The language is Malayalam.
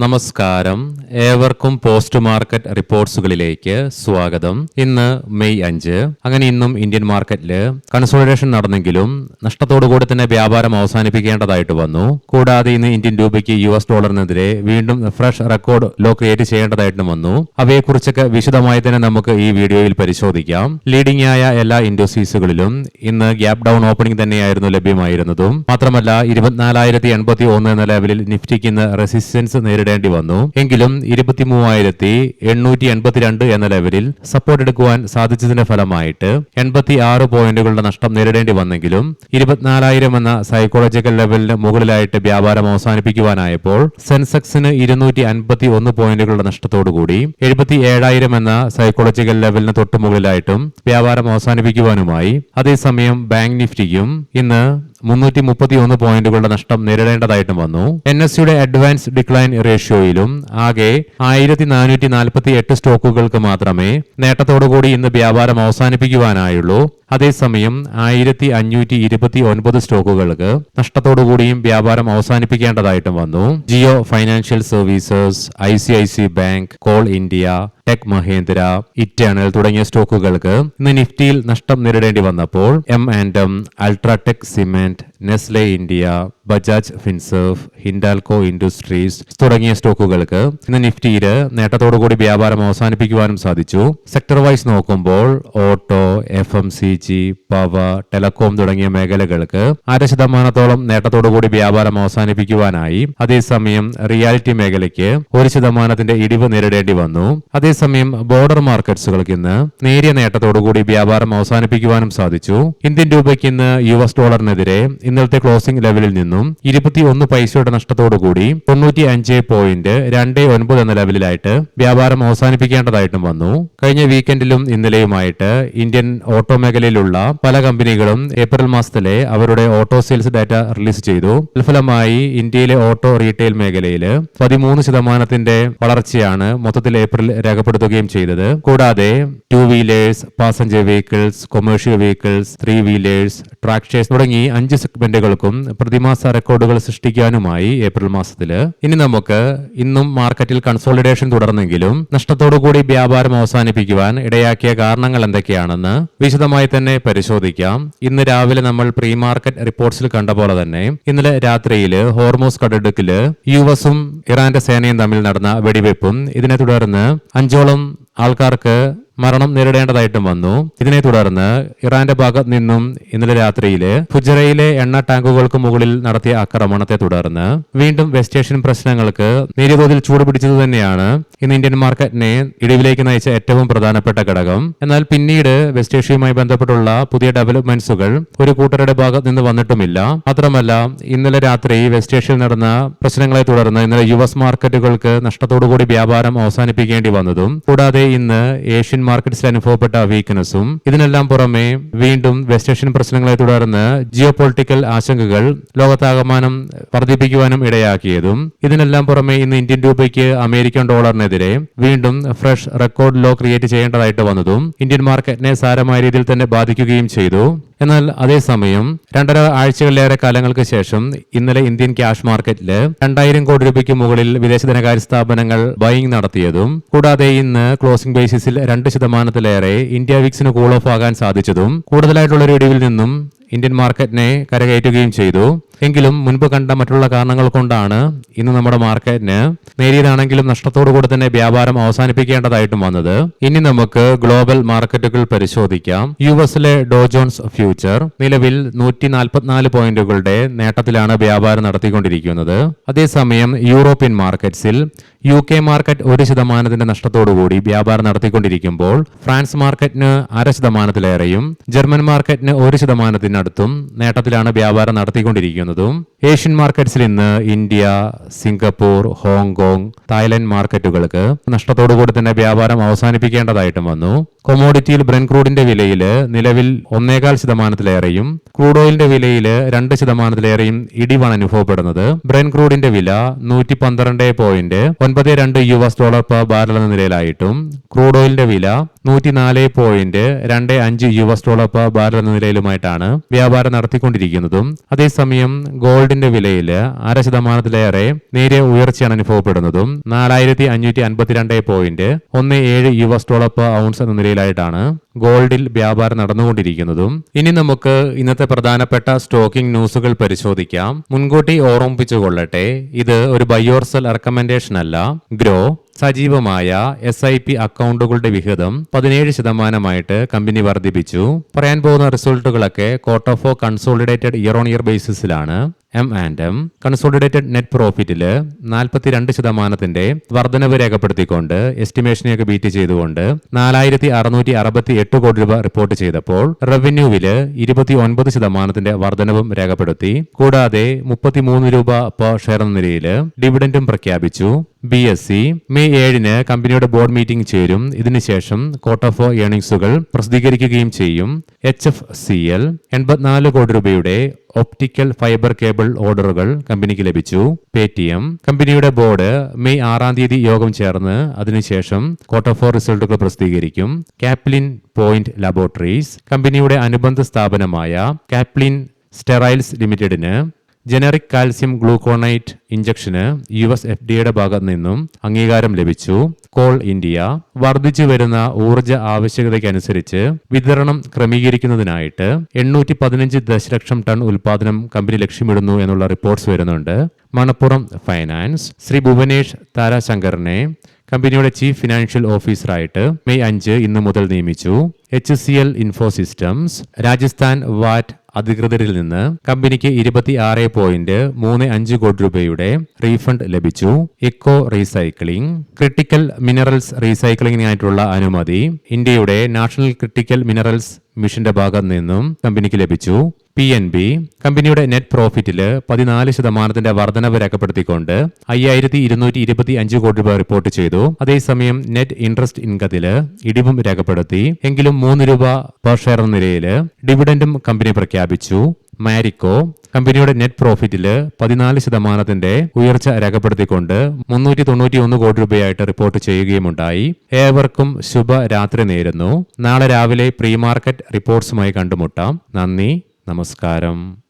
നമസ്കാരം, ഏവർക്കും പോസ്റ്റ് മാർക്കറ്റ് റിപ്പോർട്ട്സുകളിലേക്ക് സ്വാഗതം. ഇന്ന് മെയ് 5. അങ്ങനെ ഇന്നും ഇന്ത്യൻ മാർക്കറ്റിൽ കൺസോളിഡേഷൻ നടന്നെങ്കിലും നഷ്ടത്തോടുകൂടി തന്നെ വ്യാപാരം അവസാനിപ്പിക്കേണ്ടതായിട്ട് വന്നു. കൂടാതെ ഇന്ന് ഇന്ത്യൻ രൂപയ്ക്ക് US ഡോളറിനെതിരെ വീണ്ടും ഫ്രഷ് റെക്കോർഡ് ലോ ക്രിയേറ്റ് ചെയ്യേണ്ടതായിട്ടും വന്നു. അവയെക്കുറിച്ചൊക്കെ വിശദമായി തന്നെ നമുക്ക് ഈ വീഡിയോയിൽ പരിശോധിക്കാം. ലീഡിംഗ് ആയ എല്ലാ ഇൻഡസ്ട്രീസുകളിലും ഇന്ന് ഗ്യാപ് ഡൗൺ ഓപ്പണിംഗ് തന്നെയായിരുന്നു ലഭ്യമായിരുന്നതും. മാത്രമല്ല 24,081 എന്ന ലെവലിൽ നിഫ്റ്റിക്ക് ഇന്ന് റെസിസ്റ്റൻസ് നേരിടേണ്ടി വന്നു. എങ്കിലും 23,882 എന്ന ലെവലിൽ സപ്പോർട്ട് എടുക്കുവാൻ സാധിച്ചതിന്റെ ഫലമായിട്ട് 86 പോയിന്റുകളുടെ നഷ്ടം നേരിടേണ്ടി വന്നെങ്കിലും 24,000 എന്ന സൈക്കോളജിക്കൽ ലെവലിന് മുകളിലായിട്ട് വ്യാപാരം അവസാനിപ്പിക്കുവാനായപ്പോൾ സെൻസെക്സിന് 251 പോയിന്റുകളുടെ നഷ്ടത്തോടുകൂടി 77,000 എന്ന സൈക്കോളജിക്കൽ ലെവലിന് തൊട്ടുമുകളിലായിട്ടും വ്യാപാരം അവസാനിപ്പിക്കുവാനുമായി. അതേസമയം ബാങ്ക് നിഫ്റ്റിക്കും ഇന്ന് 331 പോയിന്റുകളുടെ നഷ്ടം നേരിടേണ്ടതായിട്ടും വന്നു. NSEയുടെ അഡ്വാൻസ് ഡിക്ലൈൻ റേഷ്യോയിലും ആകെ 1,448 സ്റ്റോക്കുകൾക്ക് മാത്രമേ നേട്ടത്തോടുകൂടി ഇന്ന് വ്യാപാരം അവസാനിപ്പിക്കുവാനായുള്ളൂ. അതേസമയം 1,529 സ്റ്റോക്കുകൾക്ക് നഷ്ടത്തോടുകൂടിയും വ്യാപാരം അവസാനിപ്പിക്കേണ്ടതായിട്ടും വന്നു. Jio Financial Services, ICICI Bank, Coal India, Tech Mahindra, Eternal തുടങ്ങിയ സ്റ്റോക്കുകൾക്ക് ഇന്ന് നിഫ്റ്റിയിൽ നഷ്ടം നേരിടേണ്ടി വന്നപ്പോൾ M&M, UltraTech Cement, Nestle India, Bajaj Finserv, Hindalco Industries തുടങ്ങിയ സ്റ്റോക്കുകൾക്ക് ഇന്ന് നിഫ്റ്റിയിൽ നേട്ടത്തോടുകൂടി വ്യാപാരം അവസാനിപ്പിക്കുവാനും സാധിച്ചു. സെക്ടർ വൈസ് നോക്കുമ്പോൾ ഓട്ടോ, FMCG, പവർ, ടെലകോം തുടങ്ങിയ മേഖലകൾക്ക് 0.5% നേട്ടത്തോടുകൂടി വ്യാപാരം അവസാനിപ്പിക്കുവാനായി. അതേസമയം റിയാലിറ്റി മേഖലയ്ക്ക് 1% ഇടിവ് നേരിടേണ്ടി വന്നു. അതേസമയം ബോർഡർ മാർക്കറ്റ്സുകൾക്ക് ഇന്ന് നേരിയ നേട്ടത്തോടുകൂടി വ്യാപാരം അവസാനിപ്പിക്കുവാനും സാധിച്ചു. ഇന്ത്യൻ രൂപയ്ക്ക് ഇന്ന് US ഡോളറിനെതിരെ ഇന്നലത്തെ ക്ലോസിംഗ് ലെവലിൽ നിന്നും 21 പൈസയുടെ നഷ്ടത്തോടുകൂടി 95.29 എന്ന ലെവലിലായിട്ട് വ്യാപാരം അവസാനിപ്പിക്കേണ്ടതായിട്ടും വന്നു. കഴിഞ്ഞ വീക്കെൻഡിലും ഇന്നലെയുമായിട്ട് ഇന്ത്യൻ ഓട്ടോ മേഖലയിലുള്ള പല കമ്പനികളും ഏപ്രിൽ മാസത്തിലെ അവരുടെ ഓട്ടോ സെയിൽസ് ഡാറ്റ റിലീസ് ചെയ്തു. ഫലമായി ഇന്ത്യയിലെ ഓട്ടോ റീറ്റെയിൽ മേഖലയിൽ 13% വളർച്ചയാണ് മൊത്തത്തിൽ ഏപ്രിൽ രേഖപ്പെടുത്തുകയും ചെയ്തത്. കൂടാതെ 2 wheelers, passenger vehicles, commercial vehicles, 3 wheelers, tractors തുടങ്ങി 5 സെഗ്മെന്റുകൾക്കും പ്രതിമാസ റെക്കോർഡുകൾ സൃഷ്ടിക്കാനുമായി ഏപ്രിൽ മാസത്തില്. ഇനി നമുക്ക് ഇന്നും മാർക്കറ്റിൽ കൺസോളിഡേഷൻ തുടർന്നെങ്കിലും നഷ്ടത്തോടുകൂടി വ്യാപാരം അവസാനിപ്പിക്കുവാൻ ഇടയാക്കിയ കാരണങ്ങൾ എന്തൊക്കെയാണെന്ന് വിശദമായി തന്നെ പരിശോധിക്കാം. ഇന്ന് രാവിലെ നമ്മൾ പ്രീ മാർക്കറ്റ് റിപ്പോർട്ട്സിൽ കണ്ട പോലെ തന്നെ ഇന്നലെ രാത്രിയിൽ ഹോർമോസ് കടലിടുക്കില് US-ഉം ഇറാന്റെ സേനയും തമ്മിൽ നടന്ന വെടിവെപ്പും ഇതിനെ തുടർന്ന് 5ഓളം ആൾക്കാർക്ക് മരണം നേരിടേണ്ടതായിട്ടും വന്നു. ഇതിനെ തുടർന്ന് ഇറാന്റെ ഭാഗത്ത് നിന്നും ഇന്നലെ രാത്രിയില് ഫുജറയിലെ എണ്ണ ടാങ്കുകൾക്ക് മുകളിൽ നടത്തിയ ആക്രമണത്തെ തുടർന്ന് വീണ്ടും വെസ്റ്റ് ഏഷ്യൻ പ്രശ്നങ്ങൾക്ക് നേരിയ തോതിൽ ചൂടുപിടിച്ചത് തന്നെയാണ് ഇന്ന് ഇന്ത്യൻ മാർക്കറ്റിനെ ഇടിവിലേക്ക് നയിച്ച ഏറ്റവും പ്രധാനപ്പെട്ട ഘടകം. എന്നാൽ പിന്നീട് വെസ്റ്റ് ഏഷ്യയുമായി ബന്ധപ്പെട്ടുള്ള പുതിയ ഡെവലപ്മെന്റ്സുകൾ ഒരു കൂട്ടരുടെ ഭാഗത്ത് നിന്ന് വന്നിട്ടുമില്ല. മാത്രമല്ല ഇന്നലെ രാത്രി വെസ്റ്റ് ഏഷ്യയിൽ നടന്ന പ്രശ്നങ്ങളെ തുടർന്ന് ഇന്നലെ US മാർക്കറ്റുകൾക്ക് നഷ്ടത്തോടുകൂടി വ്യാപാരം അവസാനിപ്പിക്കേണ്ടി വന്നതും കൂടാതെ ഇന്ന് ഏഷ്യൻ മാർക്കറ്റ്സിൽ അനുഭവപ്പെട്ട വീക്ക്നെസ്സും ഇതിനെല്ലാം പുറമെ വീണ്ടും വെസ്റ്റ് ഏഷ്യൻ പ്രശ്നങ്ങളെ തുടർന്ന് ജിയോ പൊളിറ്റിക്കൽ ആശങ്കകൾ ലോകത്താകമാനം വർദ്ധിപ്പിക്കുവാനും ഇടയാക്കിയതും ഇതിനെല്ലാം പുറമെ ഇന്ന് ഇന്ത്യൻ രൂപയ്ക്ക് അമേരിക്കൻ ഡോളറിനെതിരെ വീണ്ടും ഫ്രഷ് റെക്കോർഡ് ലോ ക്രിയേറ്റ് ചെയ്യേണ്ടതായിട്ട് വന്നതും ഇന്ത്യൻ മാർക്കറ്റിനെ സാരമായ രീതിയിൽ തന്നെ ബാധിക്കുകയും ചെയ്തു. എന്നാൽ അതേസമയം 2.5 ആഴ്ചകളിലേറെ കാലങ്ങൾക്ക് ശേഷം ഇന്നലെ ഇന്ത്യൻ ക്യാഷ് മാർക്കറ്റിൽ 2,000 കോടി രൂപയ്ക്ക് മുകളിൽ വിദേശ ധനകാര്യ സ്ഥാപനങ്ങൾ ബൈയിങ് നടത്തിയതും കൂടാതെ ഇന്ന് ക്ലോസിംഗ് ബേസിസിൽ 2%-ലേറെ ഇന്ത്യ വിക്സിന് കൂൾ ഓഫ് ആകാൻ സാധിച്ചതും കൂടുതലായിട്ടുള്ള ഒരു ഇടിവിൽ നിന്നും ഇന്ത്യൻ മാർക്കറ്റിനെ കരകയറ്റുകയും ചെയ്തു. എങ്കിലും മുൻപ് കണ്ട മറ്റുള്ള കാരണങ്ങൾ കൊണ്ടാണ് ഇന്ന് നമ്മുടെ മാർക്കറ്റിന് നേരിയതാണെങ്കിലും നഷ്ടത്തോടുകൂടി തന്നെ വ്യാപാരം അവസാനിപ്പിക്കേണ്ടതായിട്ടും വന്നത്. ഇനി നമുക്ക് ഗ്ലോബൽ മാർക്കറ്റുകൾ പരിശോധിക്കാം. US-ലെ ഡോ ജോൺസ് ഫ്യൂച്ചർ നിലവിൽ 144 പോയിന്റുകളുടെ നേട്ടത്തിലാണ് വ്യാപാരം നടത്തിക്കൊണ്ടിരിക്കുന്നത്. അതേസമയം യൂറോപ്യൻ മാർക്കറ്റ്സിൽ UK മാർക്കറ്റ് 1% നഷ്ടത്തോടുകൂടി വ്യാപാരം നടത്തിക്കൊണ്ടിരിക്കുമ്പോൾ ഫ്രാൻസ് മാർക്കറ്റിന് 0.5%-ലേറെയും ജർമ്മൻ മാർക്കറ്റിന് 1%-അടുത്തും നേട്ടത്തിലാണ് വ്യാപാരം നടത്തിക്കൊണ്ടിരിക്കുന്നത്. ഏഷ്യൻ മാർക്കറ്റ്സിൽ ഇന്ന് ഇന്ത്യ, സിംഗപ്പൂർ, ഹോങ്കോങ്, തായ്ലൻഡ് മാർക്കറ്റുകൾക്ക് നഷ്ടത്തോടുകൂടി തന്നെ വ്യാപാരം അവസാനിപ്പിക്കേണ്ടതായിട്ടും വന്നു. കൊമോഡിറ്റിയിൽ ബ്രെന്റ് ക്രൂഡിന്റെ വിലയിൽ നിലവിൽ 1.25%-ലേറെയും ക്രൂഡ് ഓയിലിന്റെ വിലയിൽ 2%-ലേറെയും ഇടിവാണ് അനുഭവപ്പെടുന്നത്. ബ്രെന്റ് ക്രൂഡിന്റെ വില 112.92 US ഡോളർ പെർ ബാരൽ എന്ന നിലയിലായിട്ടും ക്രൂഡ് ഓയിലിന്റെ വില $104.25 per ബാരൽ എന്ന നിലയിലുമായിട്ടാണ് വ്യാപാരം നടത്തിക്കൊണ്ടിരിക്കുന്നതും. അതേസമയം ഗോൾഡിന്റെ വിലയിൽ 0.5% നേരിയ ഉയർച്ചയാണ് അനുഭവപ്പെടുന്നതും. $4,552.17 per ഔൺസ് എന്ന നിലയിലായിട്ടാണ് ഗോൾഡിൽ വ്യാപാരം നടന്നുകൊണ്ടിരിക്കുന്നതും. ഇനി നമുക്ക് ഇന്നത്തെ പ്രധാനപ്പെട്ട സ്റ്റോക്കിംഗ് ന്യൂസുകൾ പരിശോധിക്കാം. മുൻകൂട്ടി ഓർമ്മിപ്പിച്ചുകൊള്ളട്ടെ, ഇത് ഒരു ബൈ ഓർ സെൽ റെക്കമെൻഡേഷൻ അല്ല. ഗ്രോ സജീവമായ SIP അക്കൗണ്ടുകളുടെ വിഹിതം 17% കമ്പനി വർദ്ധിപ്പിച്ചു. പറയാൻ പോകുന്ന റിസൾട്ടുകളൊക്കെ quarter 4 consolidated year on year ബേസിസിലാണ്. M&M കൺസോളിഡേറ്റഡ് നെറ്റ് പ്രോഫിറ്റില് 42% വർധനവ് രേഖപ്പെടുത്തിക്കൊണ്ട് എസ്റ്റിമേഷനെയൊക്കെ ബീറ്റ് ചെയ്തുകൊണ്ട് 4,668 കോടി രൂപ റിപ്പോർട്ട് ചെയ്തപ്പോൾ റവന്യൂവില് 29% വർധനവും രേഖപ്പെടുത്തി. കൂടാതെ 33 രൂപ പെർ ഷെയർ എന്ന നിലയിൽ ഡിവിഡൻഡും പ്രഖ്യാപിച്ചു. BSE മെയ് 7 കമ്പനിയുടെ ബോർഡ് മീറ്റിംഗ് ചേരും. ഇതിനുശേഷം ക്വാർട്ടർ 4 ഏർണിംഗ്സുകൾ പ്രസിദ്ധീകരിക്കുകയും ചെയ്യും. HFCL 84 കോടി രൂപയുടെ ഒപ്റ്റിക്കൽ ഫൈബർ കേബിൾ ഓർഡറുകൾ കമ്പനിക്ക് ലഭിച്ചു. പേടിഎം കമ്പനിയുടെ ബോർഡ് മെയ് 6 യോഗം ചേർന്ന് അതിനുശേഷം ക്വാർട്ടർ 4 റിസൾട്ടുകൾ പ്രസിദ്ധീകരിക്കും. കാപ്ലിൻ പോയിന്റ് ലബോറട്ടറീസ് കമ്പനിയുടെ അനുബന്ധ സ്ഥാപനമായ കാപ്ലിൻ സ്റ്റെറൈൽസ് ലിമിറ്റഡിന് ജനറിക് കാൽസ്യം ഗ്ലൂക്കോണൈറ്റ് ഇഞ്ചക്ഷന് US FDA ഭാഗത്ത് നിന്നും അംഗീകാരം ലഭിച്ചു. കോൾ ഇന്ത്യ വർദ്ധിച്ചു വരുന്ന ഊർജ ആവശ്യകതയ്ക്കനുസരിച്ച് വിതരണം ക്രമീകരിക്കുന്നതിനായിട്ട് 815 ദശലക്ഷം ടൺ ഉൽപാദനം കമ്പനി ലക്ഷ്യമിടുന്നു എന്നുള്ള റിപ്പോർട്ട്സ് വരുന്നുണ്ട്. മണപ്പുറം ഫൈനാൻസ് ശ്രീ ഭുവനേഷ് താരാശങ്കറിനെ കമ്പനിയുടെ ചീഫ് ഫിനാൻഷ്യൽ ഓഫീസറായിട്ട് മെയ് 5 ഇന്ന് മുതൽ നിയമിച്ചു. HCL ഇൻഫോസിസ്റ്റംസ് രാജസ്ഥാൻ വാറ്റ് അധികൃതരിൽ നിന്ന് കമ്പനിക്ക് 26.35 കോടി രൂപയുടെ റീഫണ്ട് ലഭിച്ചു. ഇക്കോ റീസൈക്ലിംഗ് ക്രിട്ടിക്കൽ മിനറൽസ് റീസൈക്ലിംഗിനായിട്ടുള്ള അനുമതി ഇന്ത്യയുടെ നാഷണൽ ക്രിട്ടിക്കൽ മിനറൽസ് മിഷന്റെ ഭാഗത്ത് നിന്നും കമ്പനിക്ക് ലഭിച്ചു. PNB കമ്പനിയുടെ നെറ്റ് പ്രോഫിറ്റില് 14% വർധനവ് രേഖപ്പെടുത്തിക്കൊണ്ട് 5,225 കോടി രൂപ റിപ്പോർട്ട് ചെയ്തു. അതേസമയം നെറ്റ് ഇൻട്രസ്റ്റ് ഇൻകത്തില് ഇടിവും രേഖപ്പെടുത്തി. എങ്കിലും 3 രൂപ പെർ ഷെയർ എന്ന നിലയിൽ ഡിവിഡൻഡും കമ്പനി പ്രഖ്യാപിച്ചു. മാരിക്കോ കമ്പനിയുടെ നെറ്റ് പ്രോഫിറ്റില് 14% ഉയർച്ച രേഖപ്പെടുത്തിക്കൊണ്ട് 391 കോടി രൂപയായിട്ട് റിപ്പോർട്ട് ചെയ്യുകയുമുണ്ടായി. ഏവർക്കും ശുഭരാത്രി നേരുന്നു. നാളെ രാവിലെ പ്രീ മാർക്കറ്റ് റിപ്പോർട്ട്സുമായി കണ്ടുമുട്ടാം. നന്ദി, നമസ്കാരം.